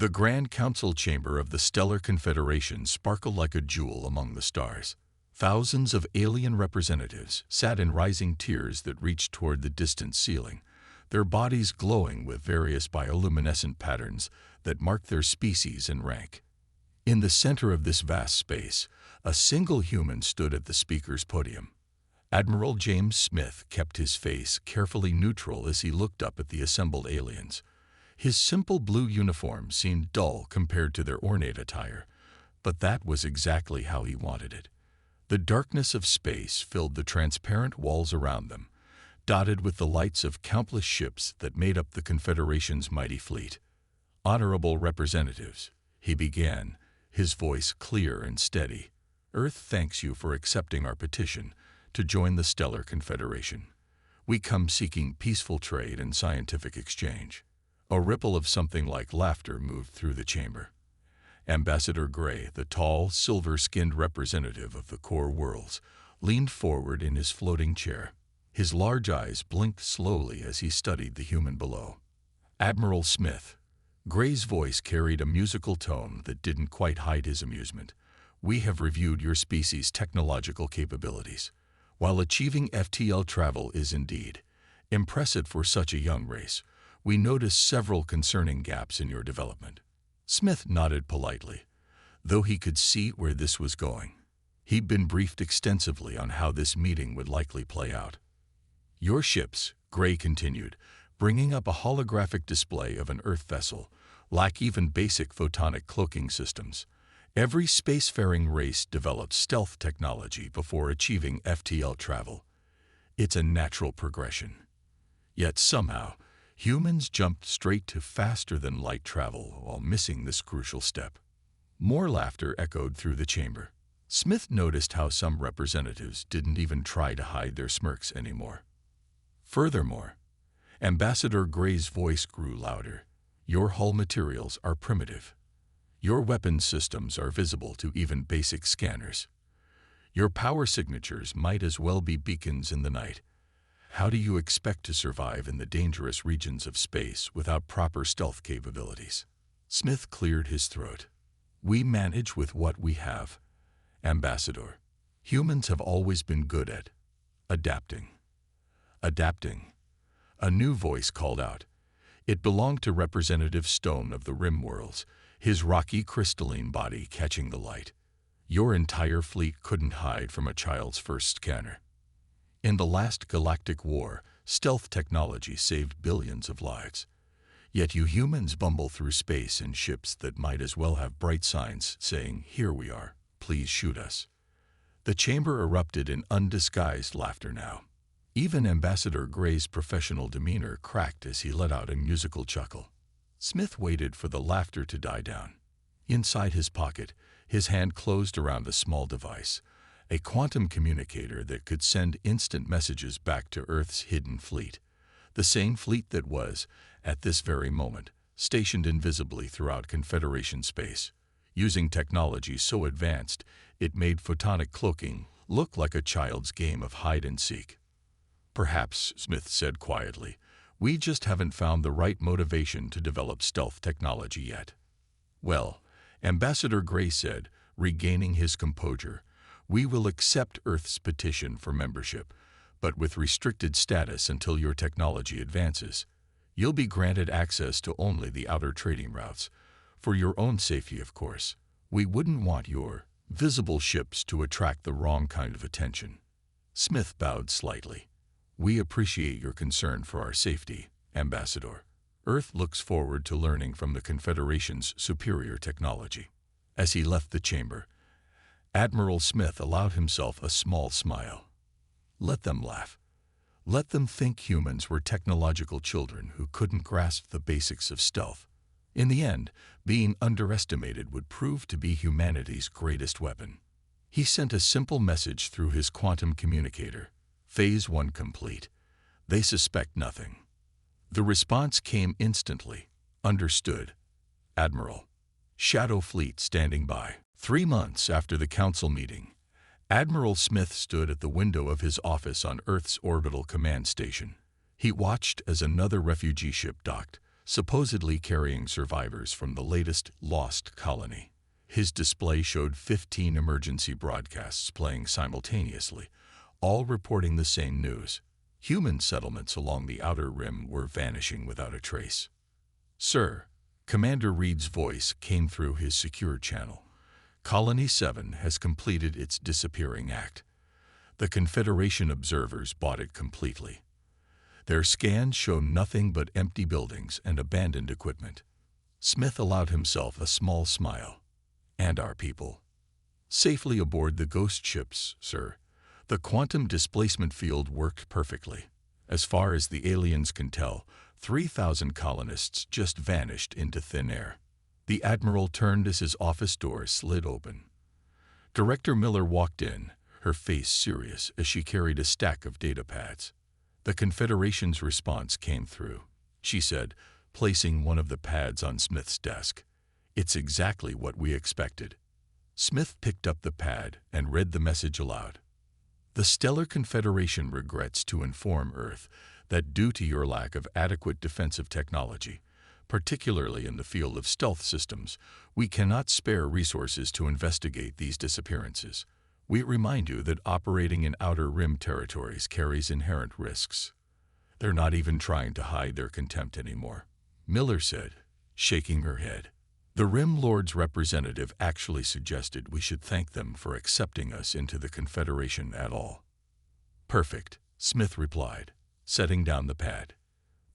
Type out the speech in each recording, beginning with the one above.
The Grand Council chamber of the Stellar Confederation sparkled like a jewel among the stars. Thousands of alien representatives sat in rising tiers that reached toward the distant ceiling, their bodies glowing with various bioluminescent patterns that marked their species and rank. In the center of this vast space, a single human stood at the speaker's podium. Admiral James Smith kept his face carefully neutral as he looked up at the assembled aliens. His simple blue uniform seemed dull compared to their ornate attire, but that was exactly how he wanted it. The darkness of space filled the transparent walls around them, dotted with the lights of countless ships that made up the Confederation's mighty fleet. "Honorable representatives," he began, his voice clear and steady, "Earth thanks you for accepting our petition to join the Stellar Confederation. We come seeking peaceful trade and scientific exchange." A ripple of something like laughter moved through the chamber. Ambassador Gray, the tall, silver-skinned representative of the core worlds, leaned forward in his floating chair. His large eyes blinked slowly as he studied the human below. "Admiral Smith," Gray's voice carried a musical tone that didn't quite hide his amusement, "we have reviewed your species' technological capabilities. While achieving FTL travel is indeed impressive for such a young race, we notice several concerning gaps in your development." Smith nodded politely, though he could see where this was going. He'd been briefed extensively on how this meeting would likely play out. "Your ships," Gray continued, bringing up a holographic display of an Earth vessel, lack even basic photonic cloaking systems. Every spacefaring race developed stealth technology before achieving FTL travel. It's a natural progression. Yet somehow, humans jumped straight to faster-than-light travel while missing this crucial step. More laughter echoed through the chamber. Smith noticed how some representatives didn't even try to hide their smirks anymore. Furthermore, Ambassador Gray's voice grew louder. "Your hull materials are primitive. Your weapons systems are visible to even basic scanners. Your power signatures might as well be beacons in the night. How do you expect to survive in the dangerous regions of space without proper stealth capabilities?" Smith cleared his throat. "We manage with what we have, Ambassador. Humans have always been good at adapting." "Adapting?" A new voice called out. It belonged to Representative Stone of the Rim Worlds, his rocky crystalline body catching the light. "Your entire fleet couldn't hide from a child's first scanner. In the last Galactic War, stealth technology saved billions of lives. Yet you humans bumble through space in ships that might as well have bright signs saying, 'Here we are, please shoot us.'" The chamber erupted in undisguised laughter now. Even Ambassador Gray's professional demeanor cracked as he let out a musical chuckle. Smith waited for the laughter to die down. Inside his pocket, his hand closed around a small device, a quantum communicator that could send instant messages back to Earth's hidden fleet, the same fleet that was, at this very moment, stationed invisibly throughout Confederation space, using technology so advanced it made photonic cloaking look like a child's game of hide-and-seek. "Perhaps," Smith said quietly, "we just haven't found the right motivation to develop stealth technology yet." "Well," Ambassador Gray said, regaining his composure, "we will accept Earth's petition for membership, but with restricted status until your technology advances. You'll be granted access to only the outer trading routes. For your own safety, of course. We wouldn't want your visible ships to attract the wrong kind of attention." Smith bowed slightly. "We appreciate your concern for our safety, Ambassador. Earth looks forward to learning from the Confederation's superior technology." As he left the chamber, Admiral Smith allowed himself a small smile. Let them laugh. Let them think humans were technological children who couldn't grasp the basics of stealth. In the end, being underestimated would prove to be humanity's greatest weapon. He sent a simple message through his quantum communicator. "Phase 1 complete. They suspect nothing." The response came instantly. "Understood, Admiral." Shadow Fleet standing by. 3 months after the council meeting, Admiral Smith stood at the window of his office on Earth's orbital command station. He watched as another refugee ship docked, supposedly carrying survivors from the latest lost colony. His display showed 15 emergency broadcasts playing simultaneously, all reporting the same news. Human settlements along the outer rim were vanishing without a trace. "Sir," Commander Reed's voice came through his secure channel. "Colony 7 has completed its disappearing act. The Confederation observers bought it completely. Their scans show nothing but empty buildings and abandoned equipment." Smith allowed himself a small smile. "And our people?" "Safely aboard the ghost ships, sir. The quantum displacement field worked perfectly. As far as the aliens can tell, 3,000 colonists just vanished into thin air." The Admiral turned as his office door slid open. Director Miller walked in, her face serious as she carried a stack of data pads. The Confederation's response came through, she said, placing one of the pads on Smith's desk. "It's exactly what we expected." Smith picked up the pad and read the message aloud. "The Stellar Confederation regrets to inform Earth that due to your lack of adequate defensive technology, particularly in the field of stealth systems, we cannot spare resources to investigate these disappearances. We remind you that operating in Outer Rim territories carries inherent risks." "They're not even trying to hide their contempt anymore," Miller said, shaking her head. "The Rim Lord's representative actually suggested we should thank them for accepting us into the Confederation at all." "Perfect," Smith replied, setting down the pad.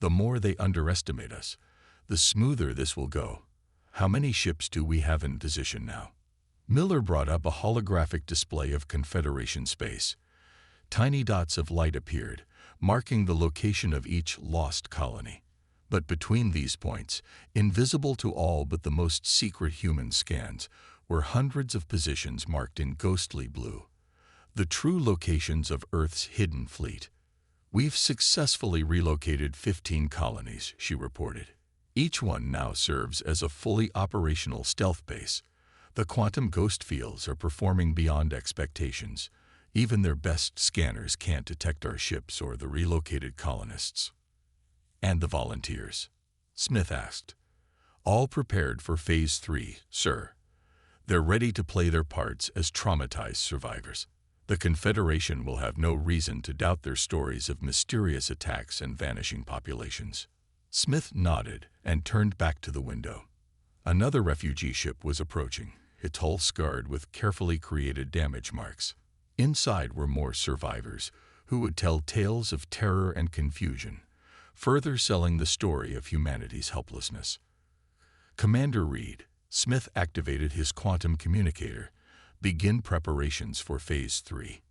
"The more they underestimate us, the smoother this will go. How many ships do we have in position now?" Miller brought up a holographic display of Confederation space. Tiny dots of light appeared, marking the location of each lost colony. But between these points, invisible to all but the most secret human scans, were hundreds of positions marked in ghostly blue. The true locations of Earth's hidden fleet. "We've successfully relocated 15 colonies," she reported. "Each one now serves as a fully operational stealth base. The quantum ghost fields are performing beyond expectations. Even their best scanners can't detect our ships or the relocated colonists." "And the volunteers?" Smith asked. "All prepared for Phase 3, sir. They're ready to play their parts as traumatized survivors. The Confederation will have no reason to doubt their stories of mysterious attacks and vanishing populations." Smith nodded and turned back to the window. Another refugee ship was approaching, its hull scarred with carefully created damage marks. Inside were more survivors who would tell tales of terror and confusion, further selling the story of humanity's helplessness. "Commander Reed," Smith activated his quantum communicator. "Begin preparations for Phase 3.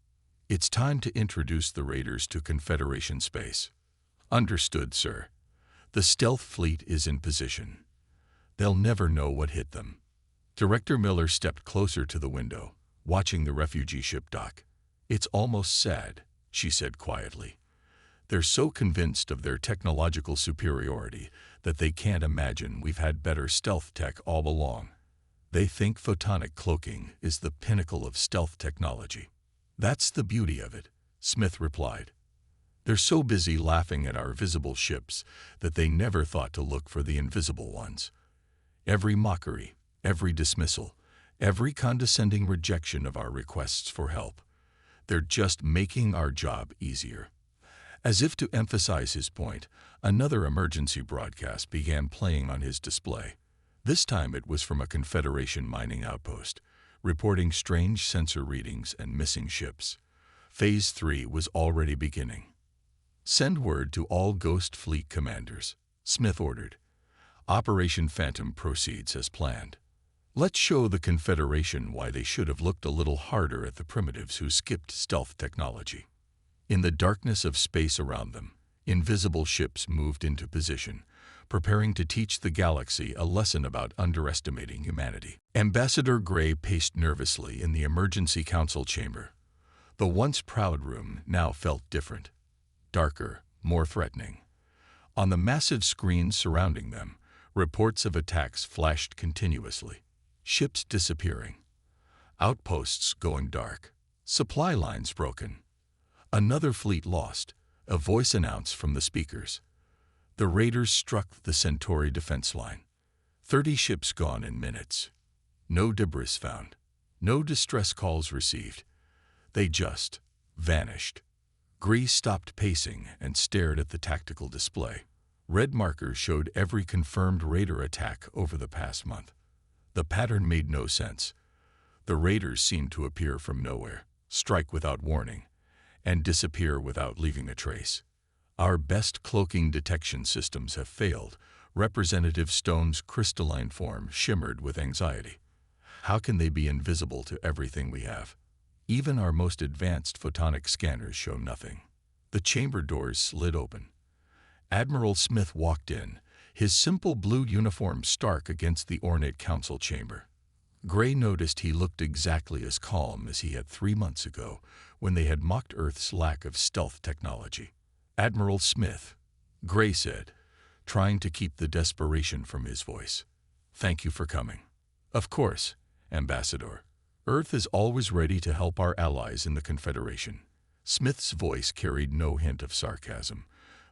It's time to introduce the raiders to Confederation space." "Understood, sir. The stealth fleet is in position. They'll never know what hit them." Director Miller stepped closer to the window, watching the refugee ship dock. "It's almost sad," she said quietly. "They're so convinced of their technological superiority that they can't imagine we've had better stealth tech all along. They think photonic cloaking is the pinnacle of stealth technology." "That's the beauty of it," Smith replied. "They're so busy laughing at our visible ships that they never thought to look for the invisible ones. Every mockery, every dismissal, every condescending rejection of our requests for help. They're just making our job easier." As if to emphasize his point, another emergency broadcast began playing on his display. This time it was from a Confederation mining outpost, reporting strange sensor readings and missing ships. Phase 3 was already beginning. "Send word to all Ghost Fleet commanders," Smith ordered. "Operation Phantom proceeds as planned. Let's show the Confederation why they should have looked a little harder at the primitives who skipped stealth technology." In the darkness of space around them, invisible ships moved into position, preparing to teach the galaxy a lesson about underestimating humanity. Ambassador Gray paced nervously in the emergency council chamber. The once proud room now felt different, darker, more threatening. On the massive screens surrounding them, reports of attacks flashed continuously. Ships disappearing, outposts going dark, supply lines broken. "Another fleet lost," a voice announced from the speakers. The raiders struck the Centauri defense line. 30 ships gone in minutes. No debris found. No distress calls received. They just vanished. Gree stopped pacing and stared at the tactical display. Red markers showed every confirmed raider attack over the past month. The pattern made no sense. The raiders seemed to appear from nowhere, strike without warning, and disappear without leaving a trace. Our best cloaking detection systems have failed. Representative Stone's crystalline form shimmered with anxiety. How can they be invisible to everything we have? Even our most advanced photonic scanners show nothing. The chamber doors slid open. Admiral Smith walked in, his simple blue uniform stark against the ornate council chamber. Gray noticed he looked exactly as calm as he had 3 months ago when they had mocked Earth's lack of stealth technology. "Admiral Smith," Gray said, trying to keep the desperation from his voice. "Thank you for coming." "Of course, Ambassador. Earth is always ready to help our allies in the Confederation." Smith's voice carried no hint of sarcasm,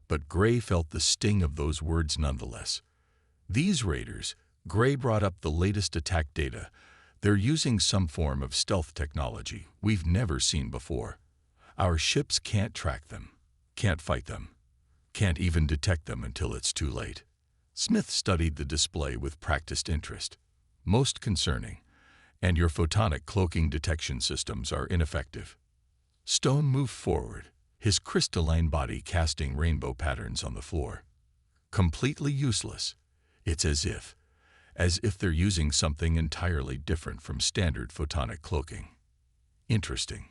but Gray felt the sting of those words nonetheless. These raiders, Gray brought up the latest attack data. They're using some form of stealth technology we've never seen before. Our ships can't track them, can't fight them, can't even detect them until it's too late. Smith studied the display with practiced interest. "Most concerning. And your photonic cloaking detection systems are ineffective." Stone moved forward, his crystalline body casting rainbow patterns on the floor. "Completely useless. It's as if they're using something entirely different from standard photonic cloaking." "Interesting."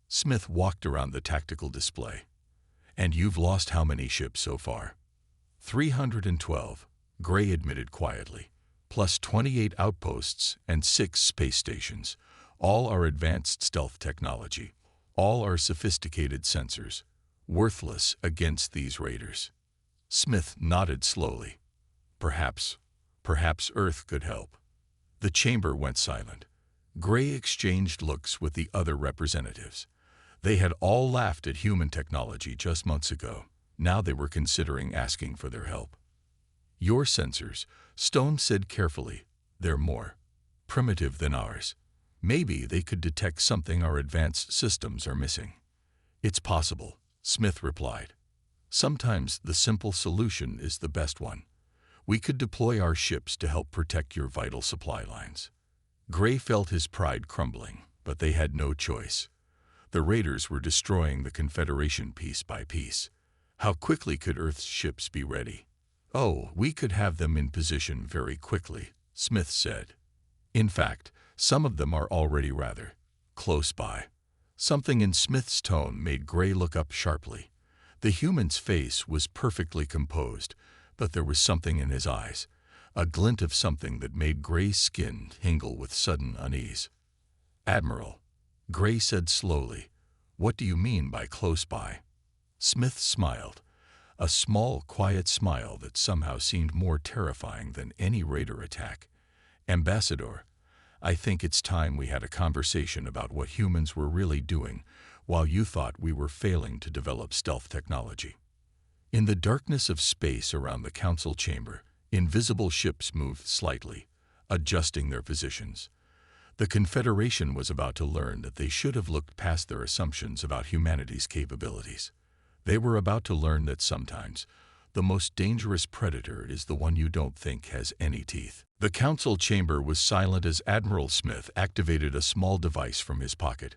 Smith walked around the tactical display. "And you've lost how many ships so far?" 312, Gray admitted quietly, plus 28 outposts and 6 space stations. All are advanced stealth technology. All are sophisticated sensors. Worthless against these raiders. Smith nodded slowly. Perhaps Earth could help." The chamber went silent. Gray exchanged looks with the other representatives. They had all laughed at human technology just months ago. Now they were considering asking for their help. "Your sensors," Stone said carefully, "they're more primitive than ours. Maybe they could detect something our advanced systems are missing." "It's possible," Smith replied. "Sometimes the simple solution is the best one. We could deploy our ships to help protect your vital supply lines." Gray felt his pride crumbling, but they had no choice. The raiders were destroying the Confederation piece by piece. How quickly could Earth's ships be ready? "Oh, we could have them in position very quickly," Smith said. "In fact, some of them are already rather close by." Something in Smith's tone made Gray look up sharply. The human's face was perfectly composed, but there was something in his eyes, a glint of something that made Gray's skin tingle with sudden unease. "Admiral," Gray said slowly, "what do you mean by close by?" Smith smiled, a small, quiet smile that somehow seemed more terrifying than any raider attack. "Ambassador, I think it's time we had a conversation about what humans were really doing while you thought we were failing to develop stealth technology." In the darkness of space around the council chamber, invisible ships moved slightly, adjusting their positions. The Confederation was about to learn that they should have looked past their assumptions about humanity's capabilities. They were about to learn that sometimes the most dangerous predator is the one you don't think has any teeth. The council chamber was silent as Admiral Smith activated a small device from his pocket.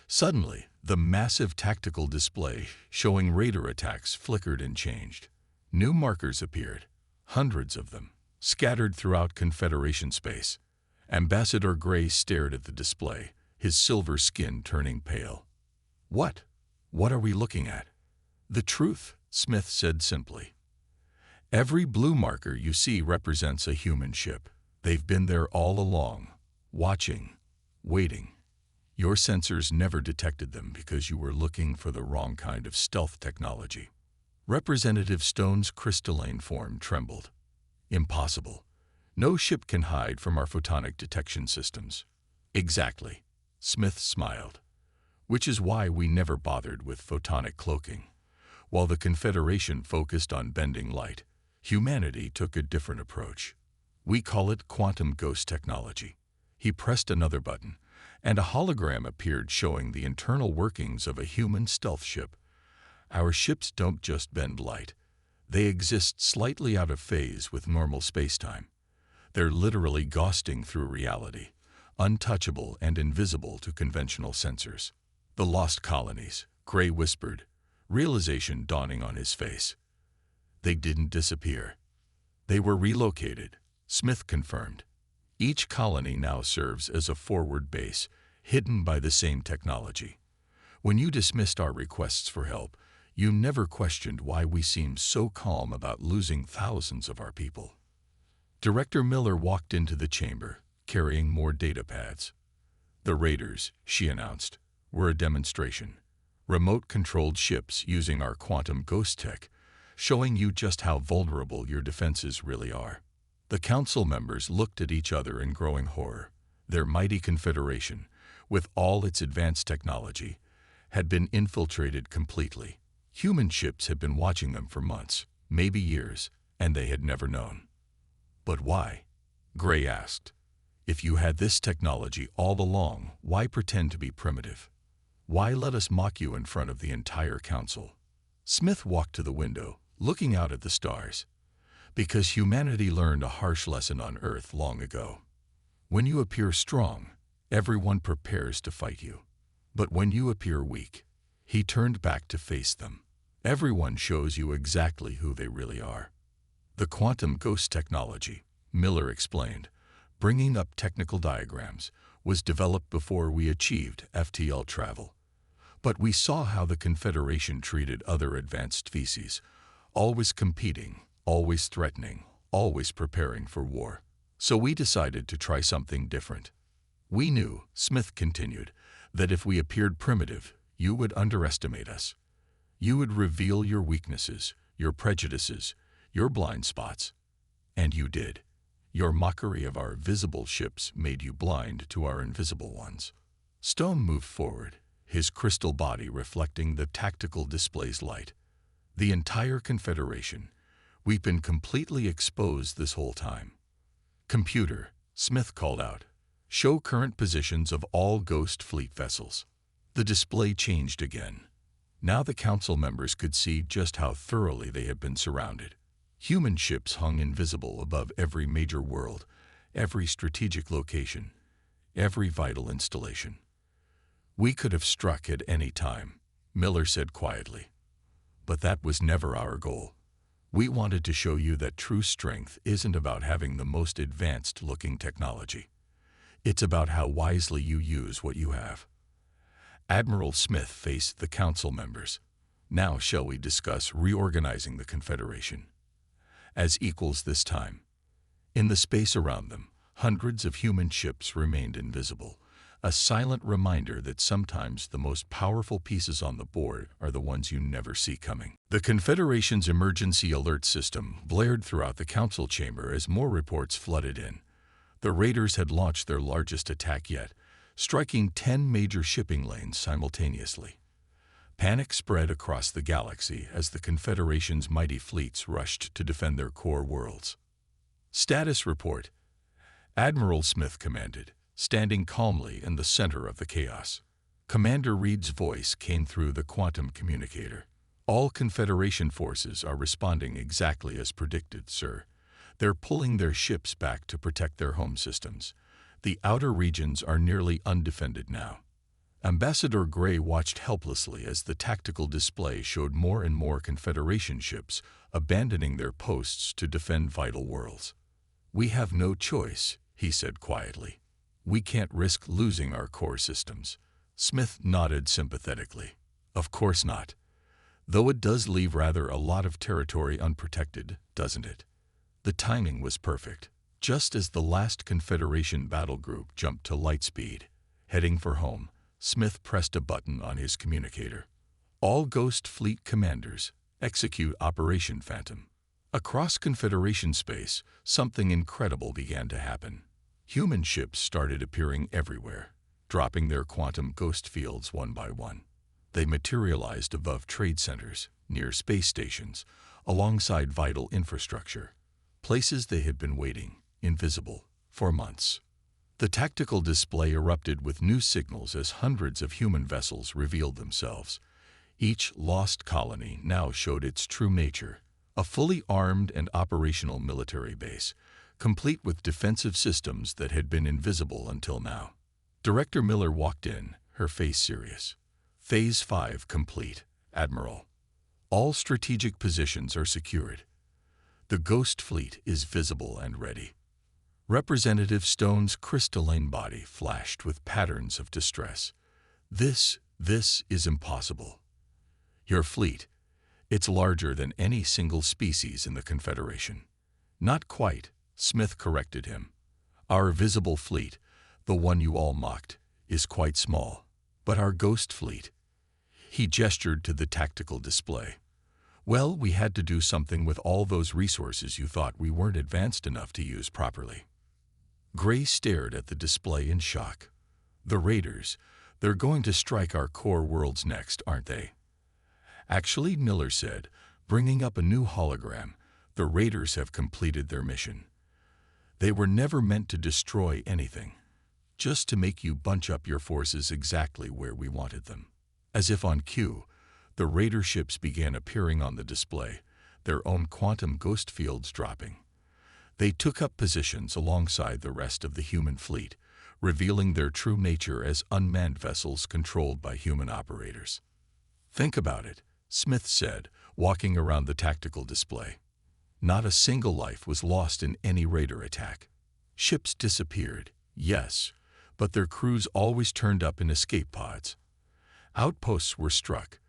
Suddenly, the massive tactical display showing raider attacks flickered and changed. New markers appeared, hundreds of them, scattered throughout Confederation space. Ambassador Gray stared at the display, his silver skin turning pale. What are we looking at?" "The truth," Smith said simply. "Every blue marker you see represents a human ship. They've been there all along, watching, waiting. Your sensors never detected them because you were looking for the wrong kind of stealth technology." Representative Stone's crystalline form trembled. "Impossible. No ship can hide from our photonic detection systems." "Exactly," Smith smiled. "Which is why we never bothered with photonic cloaking. While the Confederation focused on bending light, humanity took a different approach. We call it quantum ghost technology. He pressed another button, and a hologram appeared showing the internal workings of a human stealth ship. Our ships don't just bend light. They exist slightly out of phase with normal spacetime. They're literally ghosting through reality, untouchable and invisible to conventional sensors. The lost colonies, Gray whispered, realization dawning on his face. They didn't disappear. They were relocated, Smith confirmed. Each colony now serves as a forward base, hidden by the same technology. When you dismissed our requests for help, you never questioned why we seemed so calm about losing thousands of our people. Director Miller walked into the chamber, carrying more data pads. The Raiders, she announced, were a demonstration. Remote-controlled ships using our quantum ghost tech, showing you just how vulnerable your defenses really are. The council members looked at each other in growing horror. Their mighty confederation, with all its advanced technology, had been infiltrated completely. Human ships had been watching them for months, maybe years, and they had never known. But why? Gray asked. If you had this technology all along, why pretend to be primitive? Why let us mock you in front of the entire council? Smith walked to the window, looking out at the stars. Because humanity learned a harsh lesson on Earth long ago. When you appear strong, everyone prepares to fight you. But when you appear weak, he turned back to face them. Everyone shows you exactly who they really are. The quantum ghost technology, Miller explained, bringing up technical diagrams, was developed before we achieved FTL travel. But we saw how the Confederation treated other advanced species, always competing, always threatening, always preparing for war. So we decided to try something different. We knew, Smith continued, that if we appeared primitive, you would underestimate us. You would reveal your weaknesses, your prejudices, your blind spots. And you did. Your mockery of our visible ships made you blind to our invisible ones. Stone moved forward, his crystal body reflecting the tactical display's light. The entire Confederation. We've been completely exposed this whole time. Computer, Smith called out. Show current positions of all Ghost Fleet vessels. The display changed again. Now the council members could see just how thoroughly they had been surrounded. Human ships hung invisible above every major world, every strategic location, every vital installation. We could have struck at any time, Miller said quietly. But that was never our goal. We wanted to show you that true strength isn't about having the most advanced-looking technology. It's about how wisely you use what you have. Admiral Smith faced the council members. Now shall we discuss reorganizing the Confederation? As equals this time. In the space around them, hundreds of human ships remained invisible, a silent reminder that sometimes the most powerful pieces on the board are the ones you never see coming. The Confederation's emergency alert system blared throughout the council chamber as more reports flooded in. The Raiders had launched their largest attack yet, striking 10 major shipping lanes simultaneously. Panic spread across the galaxy as the Confederation's mighty fleets rushed to defend their core worlds. Status report, Admiral Smith commanded, standing calmly in the center of the chaos. Commander Reed's voice came through the quantum communicator. All Confederation forces are responding exactly as predicted, sir. They're pulling their ships back to protect their home systems. The outer regions are nearly undefended now. Ambassador Gray watched helplessly as the tactical display showed more and more Confederation ships abandoning their posts to defend vital worlds. We have no choice, he said quietly. We can't risk losing our core systems. Smith nodded sympathetically. Of course not. Though it does leave rather a lot of territory unprotected, doesn't it? The timing was perfect. Just as the last Confederation battle group jumped to light speed, heading for home, Smith pressed a button on his communicator. All Ghost Fleet commanders, execute Operation Phantom. Across Confederation space, something incredible began to happen. Human ships started appearing everywhere, dropping their quantum ghost fields one by one. They materialized above trade centers, near space stations, alongside vital infrastructure, places they had been waiting, invisible, for months. The tactical display erupted with new signals as hundreds of human vessels revealed themselves. Each lost colony now showed its true nature, a fully armed and operational military base, complete with defensive systems that had been invisible until now. Director Miller walked in, her face serious. Phase 5 complete, Admiral. All strategic positions are secured. The Ghost Fleet is visible and ready. Representative Stone's crystalline body flashed with patterns of distress. This is impossible. Your fleet, it's larger than any single species in the Confederation. Not quite, Smith corrected him. Our visible fleet, the one you all mocked, is quite small. But our Ghost Fleet, he gestured to the tactical display. Well, we had to do something with all those resources you thought we weren't advanced enough to use properly. Gray stared at the display in shock. The Raiders, they're going to strike our core worlds next, aren't they? Actually, Miller said, bringing up a new hologram, the Raiders have completed their mission. They were never meant to destroy anything, just to make you bunch up your forces exactly where we wanted them. As if on cue, the Raider ships began appearing on the display, their own quantum ghost fields dropping. They took up positions alongside the rest of the human fleet, revealing their true nature as unmanned vessels controlled by human operators. Think about it, Smith said, walking around the tactical display. Not a single life was lost in any Raider attack. Ships disappeared, yes, but their crews always turned up in escape pods. Outposts were struck,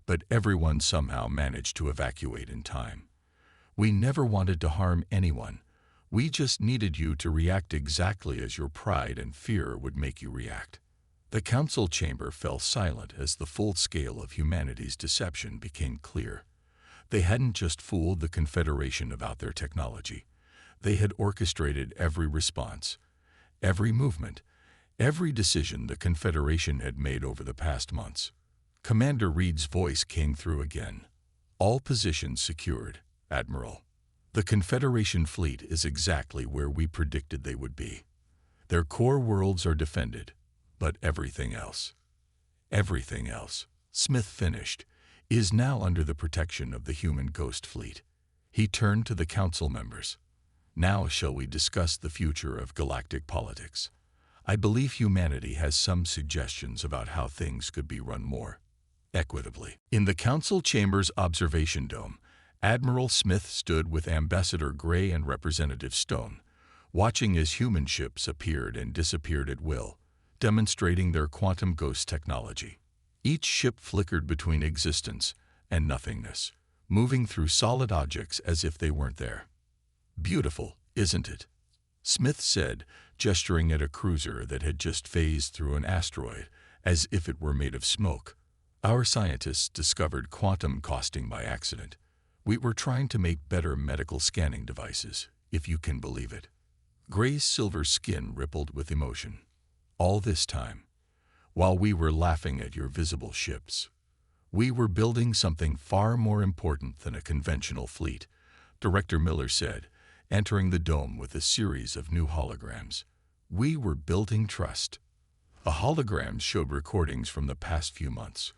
but everyone somehow managed to evacuate in time. We never wanted to harm anyone. We just needed you to react exactly as your pride and fear would make you react. The council chamber fell silent as the full scale of humanity's deception became clear. They hadn't just fooled the Confederation about their technology. They had orchestrated every response, every movement, every decision the Confederation had made over the past months. Commander Reed's voice came through again. All positions secured, Admiral. The Confederation fleet is exactly where we predicted they would be. Their core worlds are defended, but everything else, Smith finished, is now under the protection of the human Ghost Fleet. He turned to the council members. Now shall we discuss the future of galactic politics? I believe humanity has some suggestions about how things could be run more equitably. In the council chamber's observation dome, Admiral Smith stood with Ambassador Gray and Representative Stone, watching as human ships appeared and disappeared at will, demonstrating their quantum ghost technology. Each ship flickered between existence and nothingness, moving through solid objects as if they weren't there. Beautiful, isn't it? Smith said, gesturing at a cruiser that had just phased through an asteroid, as if it were made of smoke. Our scientists discovered quantum costing by accident. We were trying to make better medical scanning devices, if you can believe it. Gray's silver skin rippled with emotion. All this time, while we were laughing at your visible ships, we were building something far more important than a conventional fleet, Director Miller said, entering the dome with a series of new holograms. We were building trust. The holograms showed recordings from the past few months.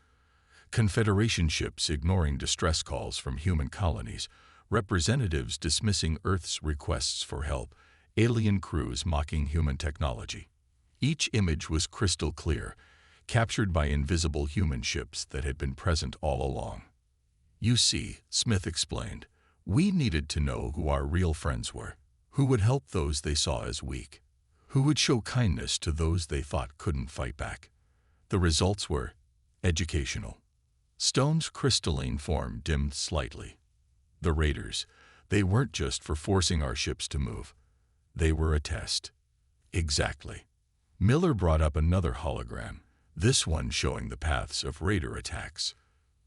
Confederation ships ignoring distress calls from human colonies, representatives dismissing Earth's requests for help, alien crews mocking human technology. Each image was crystal clear, captured by invisible human ships that had been present all along. You see, Smith explained, we needed to know who our real friends were, who would help those they saw as weak, who would show kindness to those they thought couldn't fight back. The results were educational. Stone's crystalline form dimmed slightly. The Raiders, they weren't just for forcing our ships to move. They were a test. Exactly. Miller brought up another hologram, this one showing the paths of Raider attacks.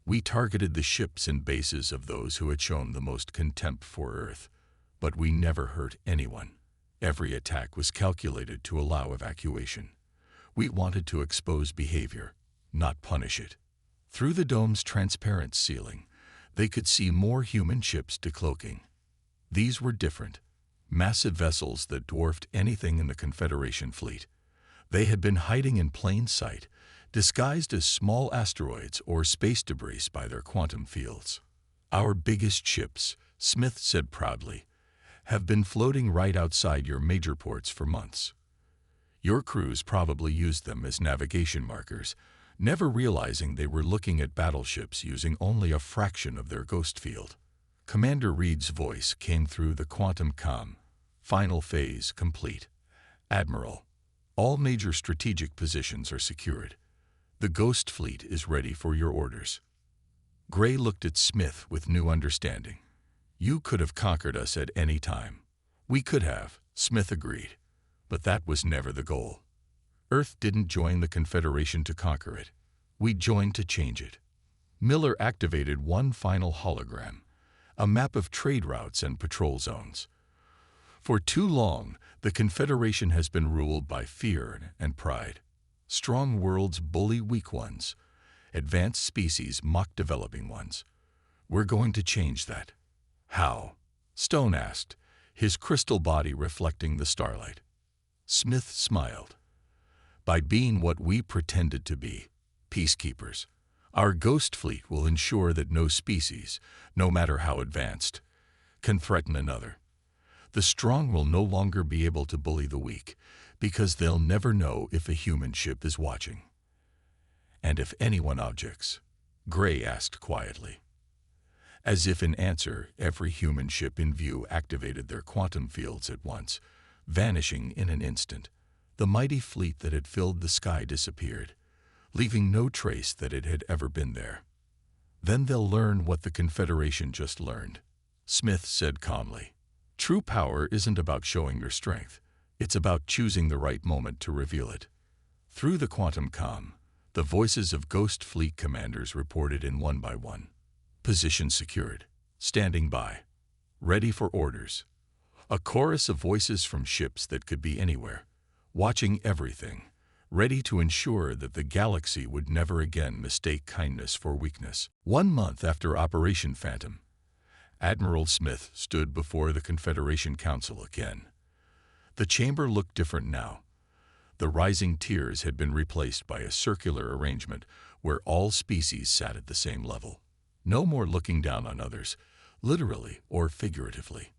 We targeted the ships and bases of those who had shown the most contempt for Earth, but we never hurt anyone. Every attack was calculated to allow evacuation. We wanted to expose behavior, not punish it. Through the dome's transparent ceiling, they could see more human ships decloaking. These were different, massive vessels that dwarfed anything in the Confederation fleet. They had been hiding in plain sight, disguised as small asteroids or space debris by their quantum fields. "Our biggest ships," Smith said proudly, "have been floating right outside your major ports for months. Your crews probably used them as navigation markers, never realizing they were looking at battleships using only a fraction of their ghost field." Commander Reed's voice came through the quantum comm. "Final phase complete. Admiral, all major strategic positions are secured. The Ghost Fleet is ready for your orders." Gray looked at Smith with new understanding. "You could have conquered us at any time." "We could have," Smith agreed, "but that was never the goal. Earth didn't join the Confederation to conquer it. We joined to change it." Miller activated one final hologram, a map of trade routes and patrol zones. "For too long, the Confederation has been ruled by fear and pride. Strong worlds bully weak ones. Advanced species mock developing ones. We're going to change that." "How?" Stone asked, his crystal body reflecting the starlight. Smith smiled. "By being what we pretended to be, peacekeepers. Our ghost fleet will ensure that no species, no matter how advanced, can threaten another. The strong will no longer be able to bully the weak, because they'll never know if a human ship is watching." "And if anyone objects?" Gray asked quietly. As if in answer, every human ship in view activated their quantum fields at once, vanishing in an instant. The mighty fleet that had filled the sky disappeared, leaving no trace that it had ever been there. "Then they'll learn what the Confederation just learned," Smith said calmly. "True power isn't about showing your strength. It's about choosing the right moment to reveal it." Through the quantum comm, the voices of Ghost Fleet commanders reported in one by one. "Position secured. Standing by. Ready for orders." A chorus of voices from ships that could be anywhere, watching everything, ready to ensure that the galaxy would never again mistake kindness for weakness. 1 month after Operation Phantom, Admiral Smith stood before the Confederation Council again. The chamber looked different now. The rising tiers had been replaced by a circular arrangement where all species sat at the same level. No more looking down on others, literally or figuratively.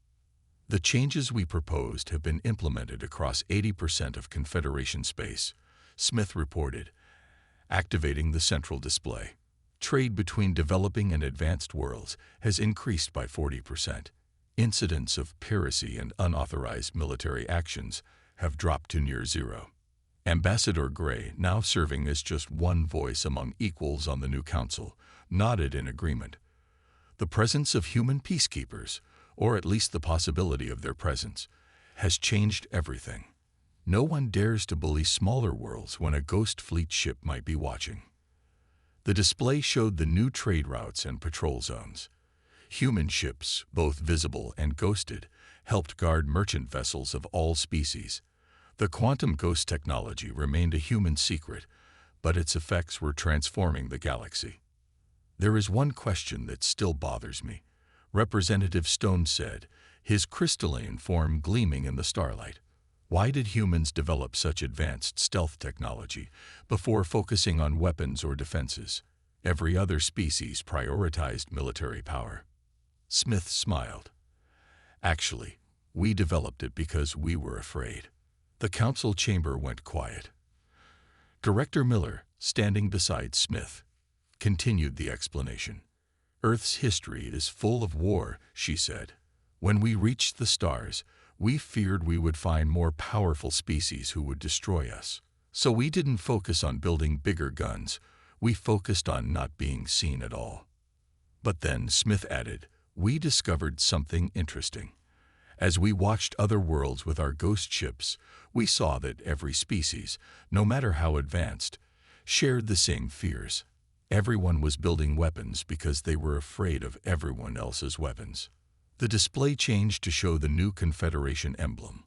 "The changes we proposed have been implemented across 80% of Confederation space," Smith reported, activating the central display. "Trade between developing and advanced worlds has increased by 40%. Incidents of piracy and unauthorized military actions have dropped to near zero." Ambassador Gray, now serving as just one voice among equals on the new council, nodded in agreement. The presence of human peacekeepers, or at least the possibility of their presence, has changed everything. No one dares to bully smaller worlds when a ghost fleet ship might be watching. The display showed the new trade routes and patrol zones. Human ships, both visible and ghosted, helped guard merchant vessels of all species. The quantum ghost technology remained a human secret, but its effects were transforming the galaxy. "There is one question that still bothers me," Representative Stone said, his crystalline form gleaming in the starlight. "Why did humans develop such advanced stealth technology before focusing on weapons or defenses? Every other species prioritized military power." Smith smiled. "Actually, we developed it because we were afraid." The council chamber went quiet. Director Miller, standing beside Smith, continued the explanation. "Earth's history is full of war," she said. "When we reached the stars, we feared we would find more powerful species who would destroy us. So we didn't focus on building bigger guns, we focused on not being seen at all. But then," Smith added, "we discovered something interesting. As we watched other worlds with our ghost ships, we saw that every species, no matter how advanced, shared the same fears. Everyone was building weapons because they were afraid of everyone else's weapons." The display changed to show the new Confederation emblem.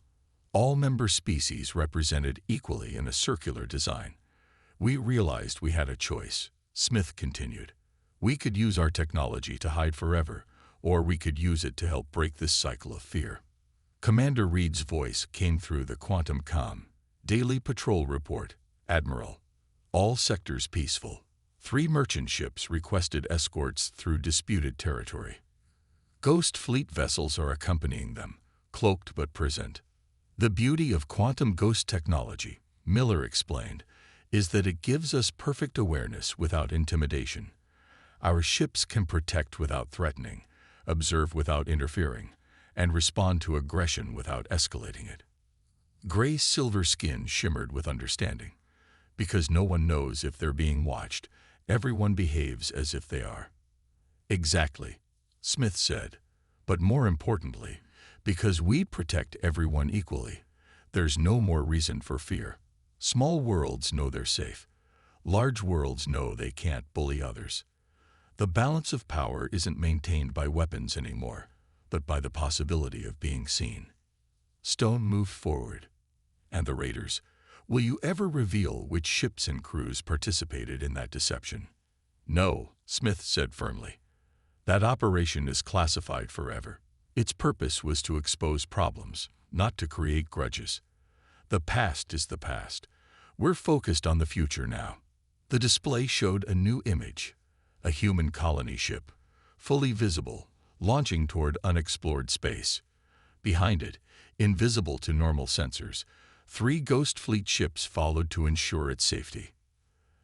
All member species represented equally in a circular design. "We realized we had a choice," Smith continued. We could use our technology to hide forever, or we could use it to help break this cycle of fear. Commander Reed's voice came through the quantum comm. Daily patrol report, Admiral. All sectors peaceful. 3 merchant ships requested escorts through disputed territory. Ghost fleet vessels are accompanying them, cloaked but present. The beauty of quantum ghost technology, Miller explained, is that it gives us perfect awareness without intimidation. Our ships can protect without threatening, observe without interfering, and respond to aggression without escalating it. Gray's silver skin shimmered with understanding. Because no one knows if they're being watched, everyone behaves as if they are. Exactly, Smith said. But more importantly, because we protect everyone equally, there's no more reason for fear. Small worlds know they're safe. Large worlds know they can't bully others. The balance of power isn't maintained by weapons anymore, but by the possibility of being seen. Stone moved forward. And the raiders? Will you ever reveal which ships and crews participated in that deception? No, Smith said firmly. That operation is classified forever. Its purpose was to expose problems, not to create grudges. The past is the past. We're focused on the future now. The display showed a new image, a human colony ship, fully visible, launching toward unexplored space. Behind it, invisible to normal sensors, 3 Ghost Fleet ships followed to ensure its safety.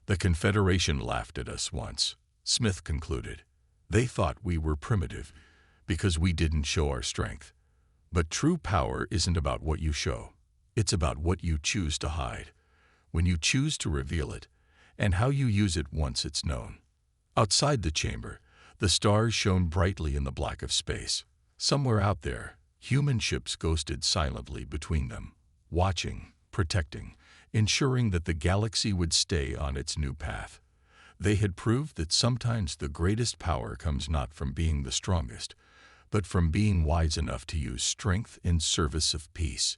The Confederation laughed at us once, Smith concluded. They thought we were primitive because we didn't show our strength. But true power isn't about what you show. It's about what you choose to hide, when you choose to reveal it, and how you use it once it's known. Outside the chamber, the stars shone brightly in the black of space. Somewhere out there, human ships ghosted silently between them, watching, protecting, ensuring that the galaxy would stay on its new path. They had proved that sometimes the greatest power comes not from being the strongest, but from being wise enough to use strength in service of peace.